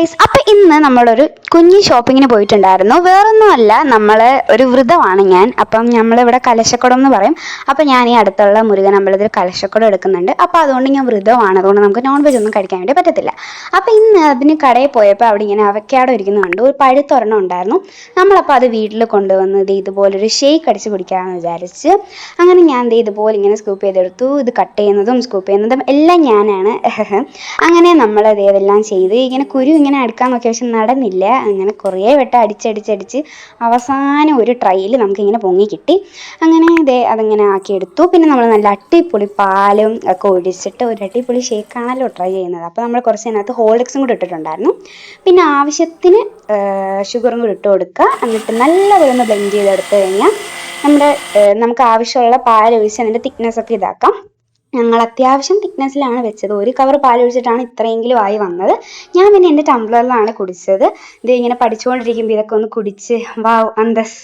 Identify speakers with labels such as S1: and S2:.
S1: Guys, അപ്പൊ ഇന്ന് നമ്മളൊരു കുഞ്ഞു ഷോപ്പിങ്ങിന് പോയിട്ടുണ്ടായിരുന്നു. വേറൊന്നുമല്ല, നമ്മള് ഒരു വ്രതമാണ് ഞാൻ. അപ്പം നമ്മളിവിടെ കലശക്കുടം എന്ന് പറയും. അപ്പൊ ഞാൻ ഈ അടുത്തുള്ള മുരുകൻ അമ്പലത്തിൽ കലശക്കുടം എടുക്കുന്നുണ്ട്. അപ്പൊ അതുകൊണ്ട് ഞാൻ വ്രതമാണ്, അതുകൊണ്ട് നമുക്ക് നോൺ വെജ് ഒന്നും കഴിക്കാൻ വേണ്ടി പറ്റത്തില്ല. അപ്പൊ ഇന്ന് അതിന് കടയിൽ പോയപ്പോൾ അവിടെ ഇങ്ങനെ അവക്കാടോ ഇരിക്കുന്ന കണ്ടു. ഒരു പഴുത്തൊരെണ്ണം ഉണ്ടായിരുന്നു. നമ്മളപ്പോൾ അത് വീട്ടിൽ കൊണ്ടുവന്ന് ഇതുപോലൊരു ഷേക്ക് അടിച്ച് കുടിക്കാമെന്ന് വിചാരിച്ച് അങ്ങനെ ഞാൻ ഇതുപോലെ ഇങ്ങനെ സ്കൂപ്പ് ചെയ്തെടുത്തു. ഇത് കട്ട് ചെയ്യുന്നതും സ്കൂപ്പ് ചെയ്യുന്നതും എല്ലാം ഞാനാണ്. അങ്ങനെ നമ്മൾ ഇതെല്ലാം ചെയ്ത് ഇങ്ങനെ കുരു ഇങ്ങനെ അടുക്കാൻ നോക്കിയ, പക്ഷെ നടന്നില്ല. അങ്ങനെ കുറേ വട്ടം അടിച്ചടിച്ചടിച്ച് അവസാനം ഒരു ട്രൈയിൽ നമുക്കിങ്ങനെ പൊങ്ങി കിട്ടി. അങ്ങനെ അതിങ്ങനെ ആക്കിയെടുത്തു. പിന്നെ നമ്മൾ നല്ല അടിപൊളി പാലും ഒക്കെ ഒഴിച്ചിട്ട് ഒരു അടിപൊളി ഷേക്കാണല്ലോ ട്രൈ ചെയ്യുന്നത്. അപ്പോൾ നമ്മൾ കുറച്ച് അതിനകത്ത് ഹോർലിക്സും കൂടി ഇട്ടിട്ടുണ്ടായിരുന്നു. പിന്നെ ആവശ്യത്തിന് ഷുഗറും കൂടി ഇട്ട് കൊടുക്കുക. എന്നിട്ട് നല്ലപോലെ ഒന്ന് ബ്ലെൻഡ് ചെയ്തെടുത്ത് കഴിഞ്ഞാൽ നമുക്ക് ആവശ്യമുള്ള പാലൊഴിച്ച് അതിൻ്റെ തിക്നെസ്സൊക്കെ ഇതാക്കാം. ഞങ്ങൾ അത്യാവശ്യം തിക്നെസ്സിലാണ് വെച്ചത്. ഒരു കവർ പാലൊഴിച്ചിട്ടാണ് ഇത്രയെങ്കിലും ആയി വന്നത്. ഞാൻ പിന്നെ എൻ്റെ ടംബ്ലറിലാണ് കുടിച്ചത്. ഇത് ഇങ്ങനെ പഠിച്ചുകൊണ്ടിരിക്കുമ്പോൾ ഇതൊക്കെ ഒന്ന് കുടിച്ച് വാവ് അന്തസ്.